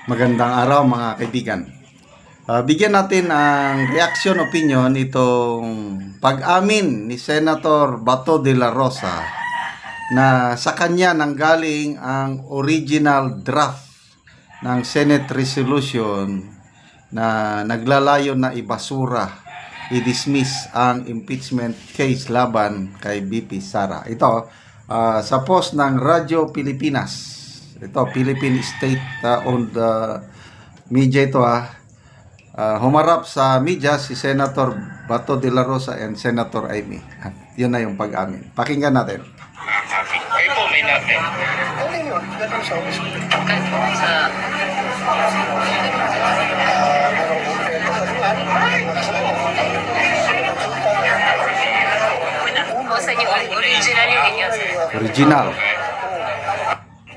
Magandang araw mga kaibigan. Bigyan natin ang reaction opinion itong pag-amin ni Senator Bato de la Rosa na sa kanya nanggaling ang original draft ng Senate resolution na naglalayon na ibasura, i-dismiss ang impeachment case laban kay BP Sara. Ito sa post ng Radyo Pilipinas. Ito, Philippine State-owned media ito. Humarap sa media si Senator Bato de la Rosa and Senator Amy. Yun na yung pag-amin. Pakinggan natin. Kayo po may natin. Ano yun? Ganun sa office ko. Sa inyo, original yung inyo, sir. Original.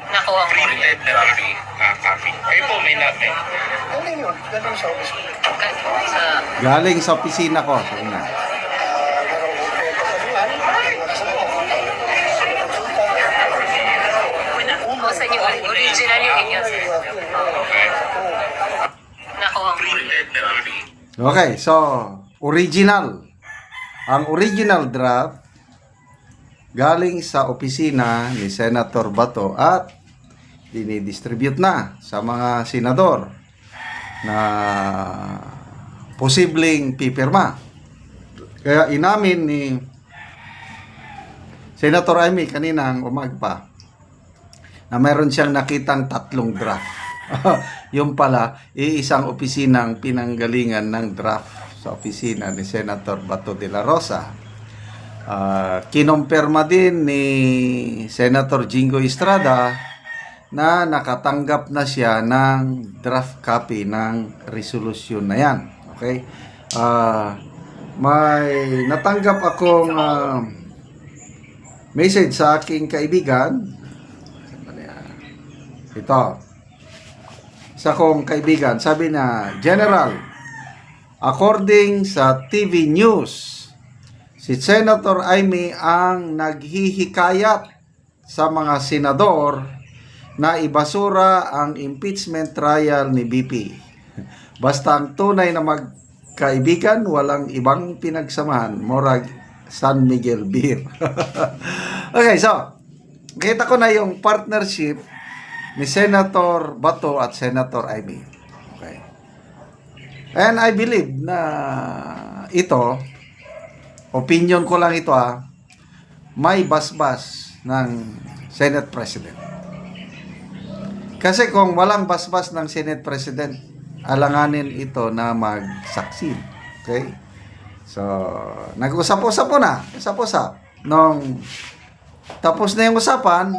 Nakuha ko Printed na copy. Kayo po may natin. Ano yun? Ganun sa office ko. sa Galing sa opisina ko. Sabi na. sa inyo, original yung inyo, sir. Okay. Nakuha ko. Printed na copy. Okay, so original. Ang original draft galing sa opisina ni Senator Bato at dinidistribute na sa mga senador na posibleng pipirma. Kaya inamin ni Senator Amy kaninang umaga na mayroon siyang nakitang 3 draft. Yung pala, iisang opisinang pinanggalingan ng draft sa opisina ni Senator Bato de la Rosa. Kinumpirma din ni Senator Jingo Estrada na nakatanggap na siya ng draft copy ng resolution na yan. Okay? May natanggap akong message sa aking kaibigan. Ito. Isa kong kaibigan. Sabi na, General, according sa TV News, si Senator Amy ang naghihikayat sa mga senador na ibasura ang impeachment trial ni BP. Basta ang tunay na magkaibigan, walang ibang pinagsamahan. Morag San Miguel Beer. Okay, so, kita ko na yung partnership ni Senator Bato at Senator Amy. Okay. And I believe na ito, opinion ko lang ito may basbas ng Senate President. Kasi kung walang basbas ng Senate President, alanganin ito na mag-succeed. Okay? So, nag-usap-usap po na. Usap-usap. Nung tapos na yung usapan,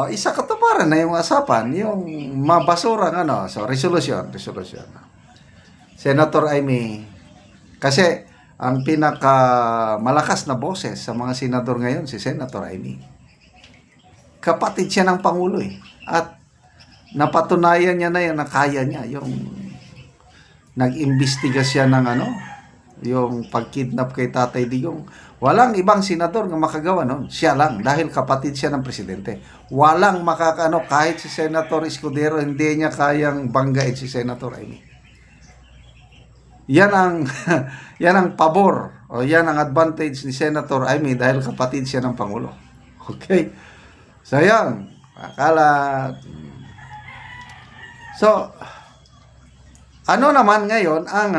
isa katuparan na yung usapan, yung mabasurang so resolution. Senator Amy, kasi ang pinaka malakas na boses sa mga senador ngayon si Senator Amy. Kapatid siya ng Pangulo At napatunayan niya na yung nakaya niya, yung nag-imbestiga siya ng yung pagkidnap kay Tatay Digong. Walang ibang senador na makagawa noon. Siya lang, dahil kapatid siya ng presidente. Walang kahit si Senator Escudero, hindi niya kayang banggain si Senator Amy. Yan ang yan ang pabor o yan ang advantage ni Senator Amy dahil kapatid siya ng Pangulo. Okay? So yan, So ano naman ngayon ang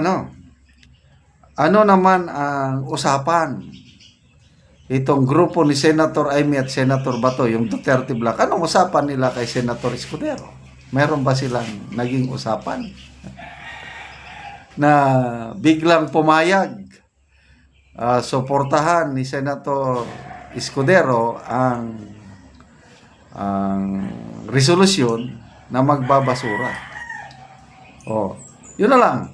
usapan itong grupo ni Senator Amy at Senator Bato, yung Duterte Black? Anong usapan nila kay Senator Escudero? Meron ba silang naging usapan na biglang pumayag suportahan ni Senator Escudero ang resolution na magbabasura? Yun na lang.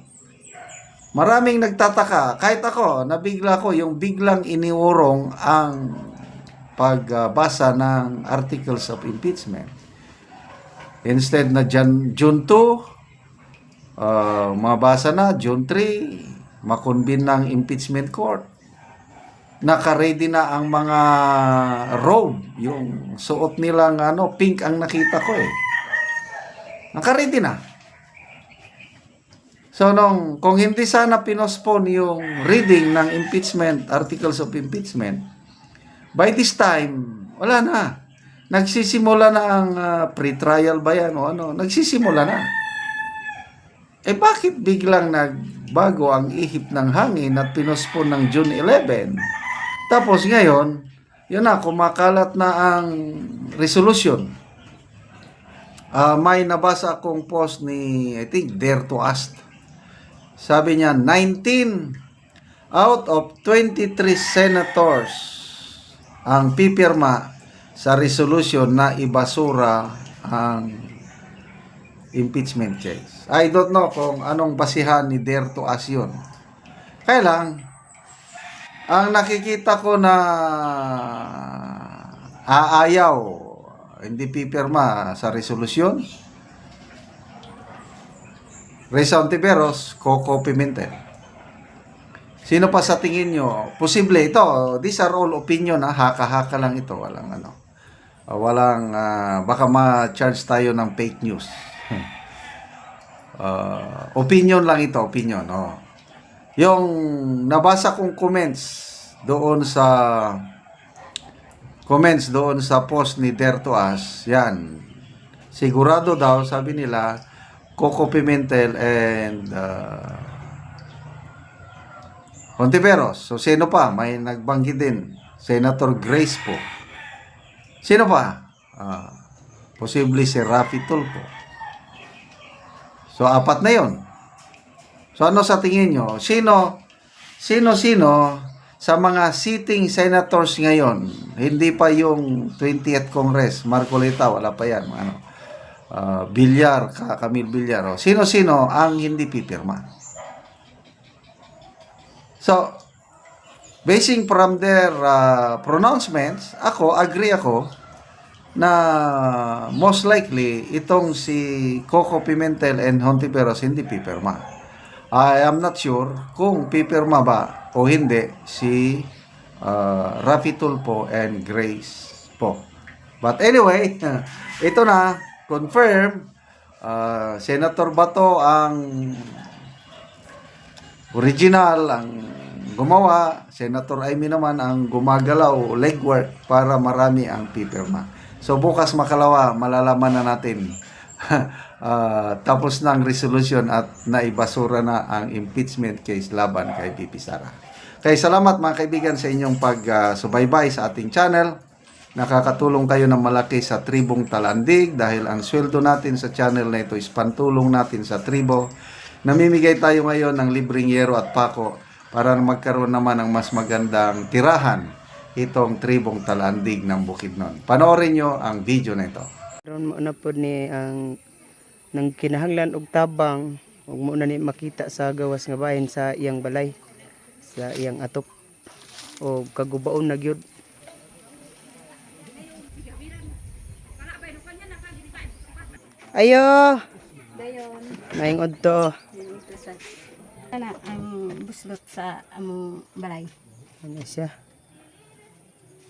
Maraming nagtataka, kahit ako, nabigla ko yung biglang iniurong ang pagbasa ng articles of impeachment. Instead na June 2, mabasa na June 3, makonvene ng impeachment court. Naka-ready na ang mga robe, yung suot nilang pink ang nakita ko Nakaready na. So, kung hindi sana pinospone yung reading ng impeachment, articles of impeachment, by this time, wala na. Nagsisimula na ang pre-trial ba yan o ano? Nagsisimula na. Eh bakit biglang nagbago ang ihip ng hangin at pinospone ng June 11? Tapos ngayon, yun na, kumakalat na ang resolution. May nabasa akong post ni, I think, Dare to Ask. Sabi niya, 19 out of 23 senators ang pipirma sa resolution na ibasura ang impeachment case. I don't know kung anong basihan ni Dare to Ask yun. Kaya lang, ang nakikita ko na aayaw, hindi pipirma sa resolusyon, Risa Ontiveros, Coco Pimentel. Sino pa sa tingin nyo? Posible ito. These are all opinion. Haka-haka lang ito. Walang ano. Baka ma-charge tayo ng fake news. Opinion lang ito. Opinion. Oh. Yung nabasa kong comments doon sa post ni Dare to Ask, yan. Sigurado daw, sabi nila, Coco Pimentel and Ontiveros. So, sino pa? May nagbanggit din. Senator Grace po. Sino pa? Posible si Rafi Tulfo. So, 4 na yon. So, ano sa tingin nyo? Sino sa mga sitting senators ngayon, hindi pa yung 20th Congress, Marcolita, wala pa yan. Villar, Camille Villar. Sino-sino ang hindi pipirma? So, basing from their pronouncements, agree ako na most likely itong si Coco Pimentel and Hontiveros hindi pipirma. I am not sure kung pipirma ba o hindi si Rafi Tulfo and Grace po. But anyway, ito na, confirm, Senator Bato ang original, ang gumawa, Senator Amy naman ang gumagalaw, legwork para marami ang pipirma. So bukas makalawa, malalaman na natin tapos na ang resolution at naibasura na ang impeachment case laban kay VP Sara. Kaya salamat mga kaibigan sa inyong pagsubaybay sa ating channel. Nakakatulong kayo ng malaki sa Tribong Talandig dahil ang sweldo natin sa channel na ito is pantulong natin sa tribo. Namimigay tayo ngayon ng libreng yero at pako para magkaroon naman ng mas magandang tirahan itong Tribong Talandig ng Bukidnon. Panoorin nyo ang video na ito. Ron mo na po ni ang nang kinahanglan og tabang ug mo na ni makita sa gawas nga bahin sa iyang balay, sa iyang atop o kagubaon na gyud. Ayo, Dayon, maing odto. dito sa ang buslot sa among balay. Ano siya?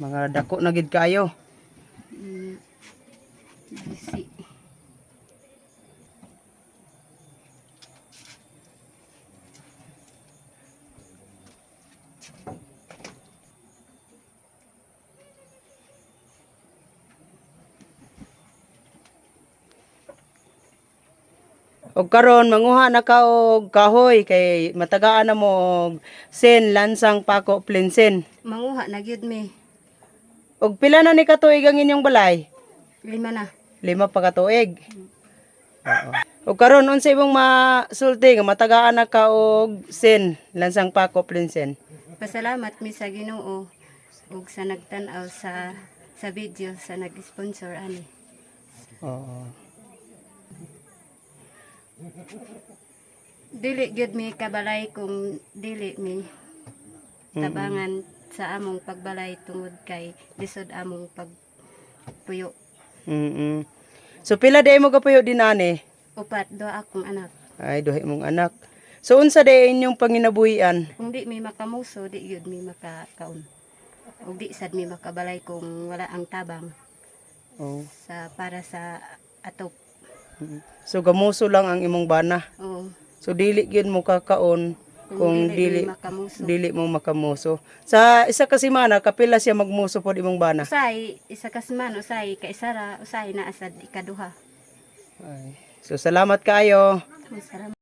Mga dako na gid kayo. Bisi. Og karon manguha na ka og kahoy kay matagaan na mo og sen lansang pako plinsen. Manguha na gyud mi. Og pila na ni katuig ang inyong balay? 5 na. 5 pa katuig. Oo. Og karon unsa imong masulti nga matagaan na ka og sen lansang pako plinsen? Pasalamat mi sa Ginoo ug sa nagtan-aw sa video sa nag-sponsor ani. Oo. Dili gyud mi kabalay kung dili mi tabangan sa among pagbalay tungod kay lisod among pagpuyo. So pila day mo gapuyo dinani? 4 duha akong anak. Ay duha imong anak. So unsa day inyong panginabuhian? Kung di mi makamuso, di gyud mi makakaon. Ug di sad mi makabalay kung wala ang tabang Oh. para sa atop. So gamuso lang ang imong bana. Oo. So dili gyud mo kakaon kung dili makamuso. dili mo makamuso. Sa isa ka semana kapila siya magmuso pod imong bana. Usay, isa ka semana, usay, kaisara, usay na asad ikaduha. Ay. So salamat kaayo. Masarap.